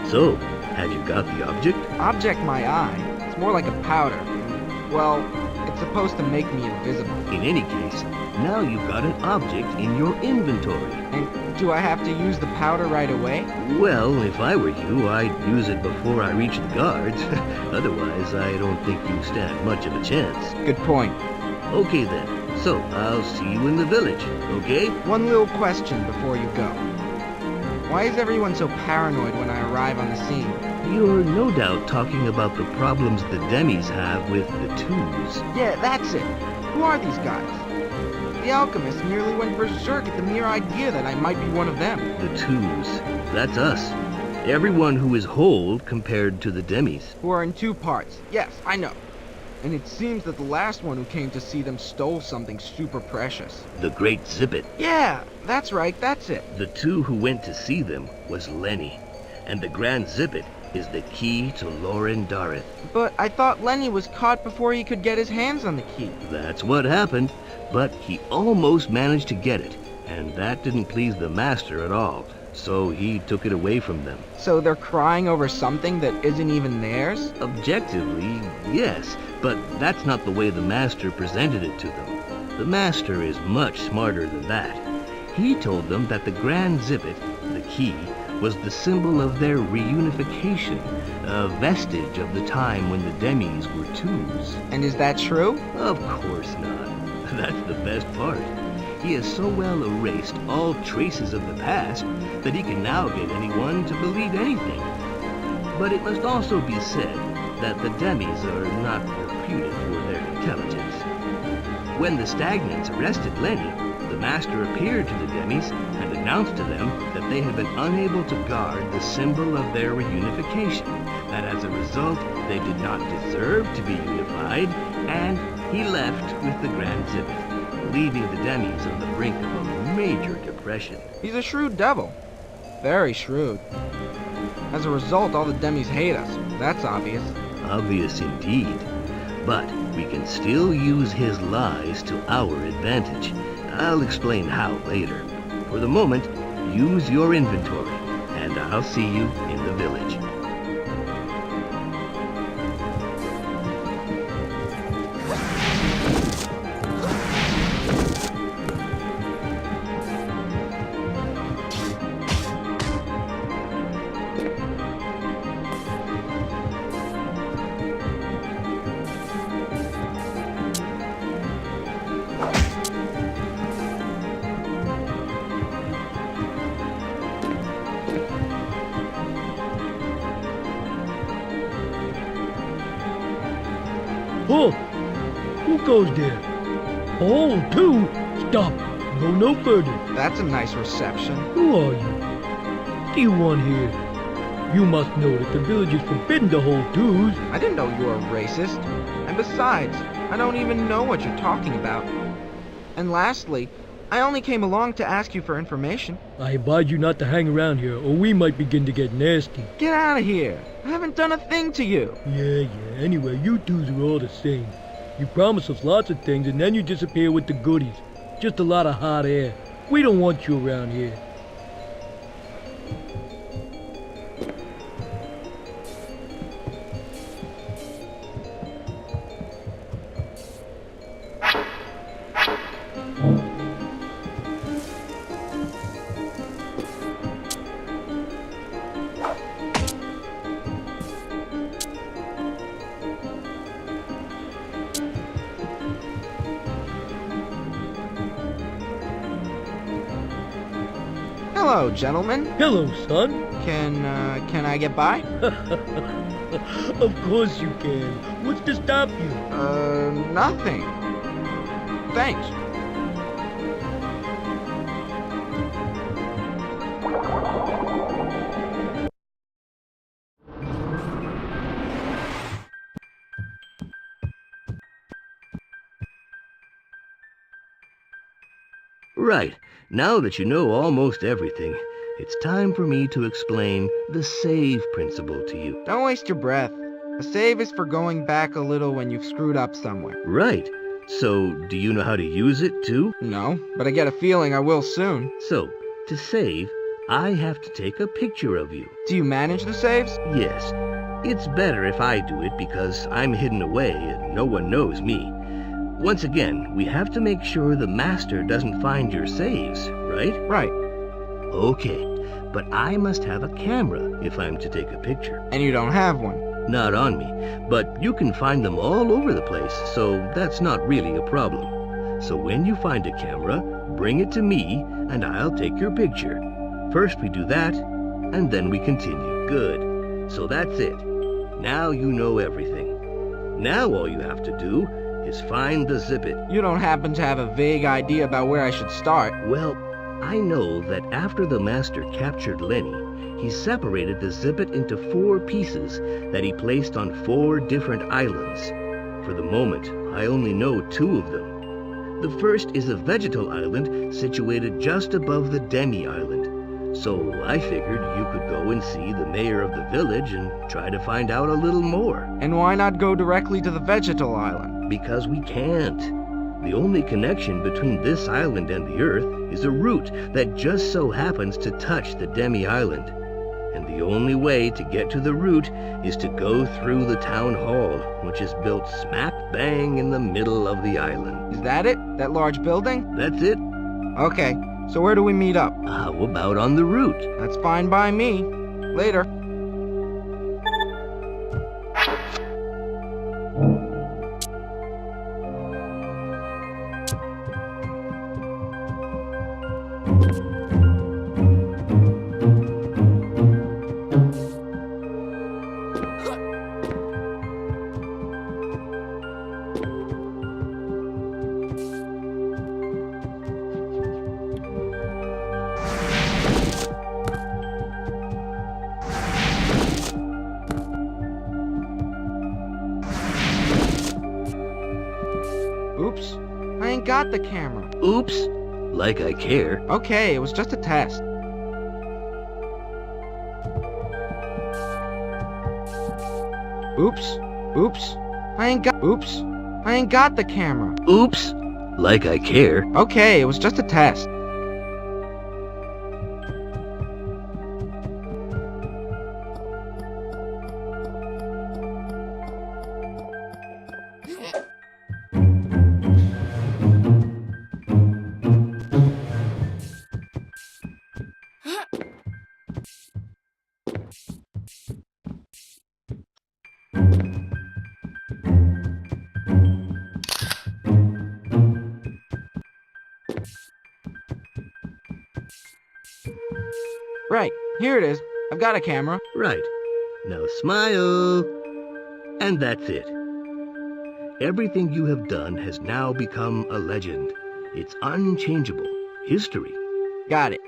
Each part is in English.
So, have you got the object? Object my eye. It's more like a powder. Well, it's supposed to make me invisible. In any case, now you've got an object in your inventory. And do I have to use the powder right away? Well, if I were you, I'd use it before I reach the guards. Otherwise, I don't think you stand much of a chance. Good point. Okay then. So, I'll see you in the village, okay? One little question before you go. Why is everyone so paranoid when I arrive on the scene? You're no doubt talking about the problems the Demis have with the twos. Yeah, that's it. Who are these guys? The alchemist nearly went berserk at the mere idea that I might be one of them. The twos. That's us. Everyone who is whole compared to the Demis. Who are in two parts. Yes, I know. And it seems that the last one who came to see them stole something super precious. The Great Zippet. Yeah, that's right, that's it. The two who went to see them was Lenny. And the Grand Zippet is the key to Lauren Dareth. But I thought Lenny was caught before he could get his hands on the key. That's what happened, but he almost managed to get it, and that didn't please the Master at all, so he took it away from them. So they're crying over something that isn't even theirs? Objectively, yes, but that's not the way the Master presented it to them. The Master is much smarter than that. He told them that the Grand Zippet, the key, was the symbol of their reunification, a vestige of the time when the Demis were twos. And is that true? Of course not. That's the best part. He has so well erased all traces of the past that he can now get anyone to believe anything. But it must also be said that the Demis are not reputed for their intelligence. When the Stagnants arrested Lenny, the Master appeared to the Demis and announced to them that they had been unable to guard the symbol of their reunification, that as a result they did not deserve to be unified, and he left with the Grand Zippet, leaving the Demis on the brink of a major depression. He's a shrewd devil. Very shrewd. As a result, all the Demis hate us. That's obvious. Obvious indeed. But we can still use his lies to our advantage. I'll explain how later. For the moment, use your inventory, and I'll see you in the village. Oh, who goes there? Oh, two. Stop. Go no further. That's a nice reception. Who are you? What do you want here? You must know that the village is forbidden to hold twos. I didn't know you were a racist. And besides, I don't even know what you're talking about. And lastly, I only came along to ask you for information. I advise you not to hang around here, or we might begin to get nasty. Get out of here. I haven't done a thing to you. Yeah. Anyway, you twos are all the same. You promise us lots of things, and then you disappear with the goodies. Just a lot of hot air. We don't want you around here. Hello, gentlemen. Hello, son. Can I get by? Of course you can. What's to stop you? Nothing. Thanks. Right. Now that you know almost everything, it's time for me to explain the save principle to you. Don't waste your breath. A save is for going back a little when you've screwed up somewhere. Right. So, do you know how to use it, too? No, but I get a feeling I will soon. So, to save, I have to take a picture of you. Do you manage the saves? Yes, it's better if I do it because I'm hidden away and no one knows me. Once again, we have to make sure the master doesn't find your saves, right? Right. Okay, but I must have a camera if I'm to take a picture. And you don't have one. Not on me, but you can find them all over the place, so that's not really a problem. So when you find a camera, bring it to me and I'll take your picture. First we do that, and then we continue. Good. So that's it. Now you know everything. Now all you have to do is find the zippet. You don't happen to have a vague idea about where I should start? Well, I know that after the master captured Lenny, he separated the zippet into 4 pieces that he placed on 4 different islands. For the moment, I only know 2 of them. The first is a vegetal island situated just above the Demi island. So I figured you could go and see the mayor of the village and try to find out a little more. And why not go directly to the vegetal island? Because we can't. The only connection between this island and the Earth is a route that just so happens to touch the Demi island. And the only way to get to the route is to go through the town hall, which is built smack bang in the middle of the island. Is that it? That large building? That's it. Okay, so where do we meet up? How about on the route? That's fine by me. Later. Oops, I ain't got the camera. Oops. Like I care. Okay, it was just a test. Oops, I ain't got the camera. Oops. Like I care. Okay, it was just a test. Right, here it is. I've got a camera. Right. Now smile. And that's it. Everything you have done has now become a legend. It's unchangeable. History. Got it.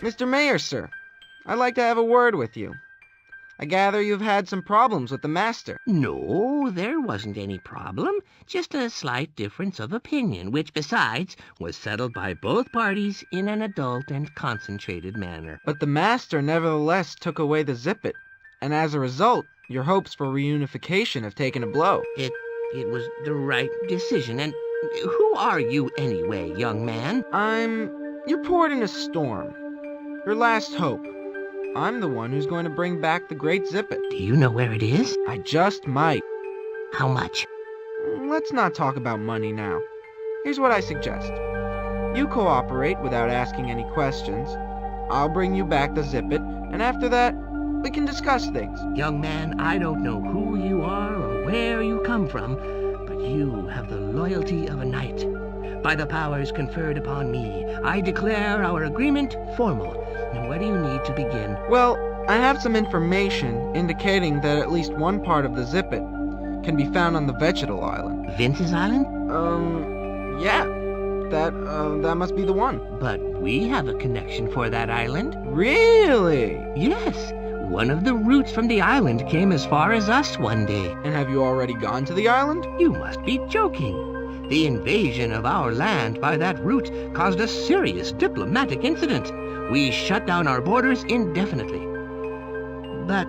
Mr. Mayor, sir, I'd like to have a word with you. I gather you've had some problems with the Master. No, there wasn't any problem. Just a slight difference of opinion, which, besides, was settled by both parties in an adult and concentrated manner. But the Master nevertheless took away the Zippet, and as a result, your hopes for reunification have taken a blow. It was the right decision, and who are you anyway, young man? You're poured in a storm. Your last hope. I'm the one who's going to bring back the Great Zippet. Do you know where it is? I just might. How much? Let's not talk about money now. Here's what I suggest. You cooperate without asking any questions. I'll bring you back the Zippet, and after that, we can discuss things. Young man, I don't know who you are or where you come from, but you have the loyalty of a knight. By the powers conferred upon me, I declare our agreement formal. And where do you need to begin? Well, I have some information indicating that at least one part of the Zippet can be found on the Vegetal Island. Vince's Island? Yeah. That must be the one. But we have a connection for that island. Really? Yes. One of the roots from the island came as far as us one day. And have you already gone to the island? You must be joking. The invasion of our land by that route caused a serious diplomatic incident. We shut down our borders indefinitely. But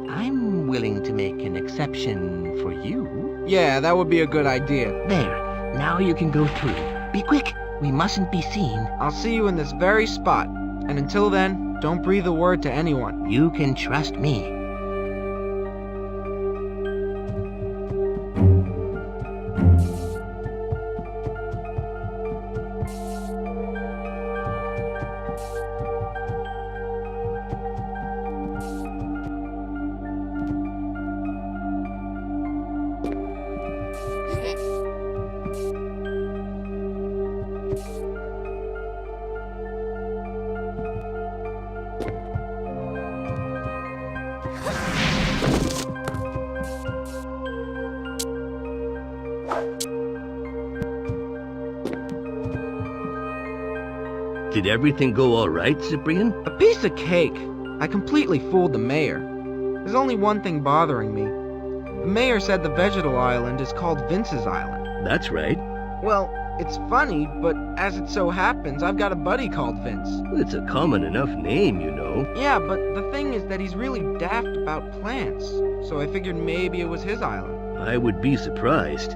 I'm willing to make an exception for you. Yeah, that would be a good idea. There. Now you can go through. Be quick. We mustn't be seen. I'll see you in this very spot. And until then, don't breathe a word to anyone. You can trust me. Did everything go all right, Cyprien? A piece of cake. I completely fooled the mayor. There's only one thing bothering me. The mayor said the Vegetal Island is called Vince's Island. That's right. Well, it's funny, but as it so happens, I've got a buddy called Vince. It's a common enough name, you know. Yeah, but the thing is that he's really daft about plants, so I figured maybe it was his island. I would be surprised.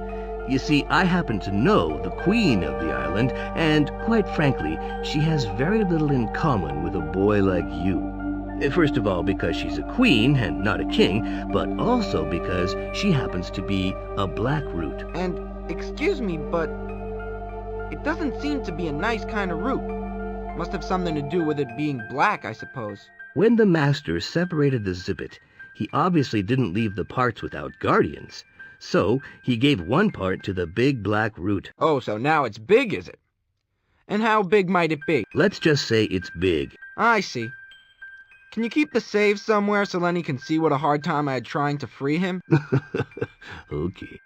You see, I happen to know the queen of the island, and quite frankly, she has very little in common with a boy like you. First of all, because she's a queen and not a king, but also because she happens to be a black root. And, excuse me, but it doesn't seem to be a nice kind of root. Must have something to do with it being black, I suppose. When the master separated the Zippet, he obviously didn't leave the parts without guardians. So, he gave one part to the big black root. Oh, so now it's big, is it? And how big might it be? Let's just say it's big. I see. Can you keep the save somewhere so Lenny can see what a hard time I had trying to free him? Okay.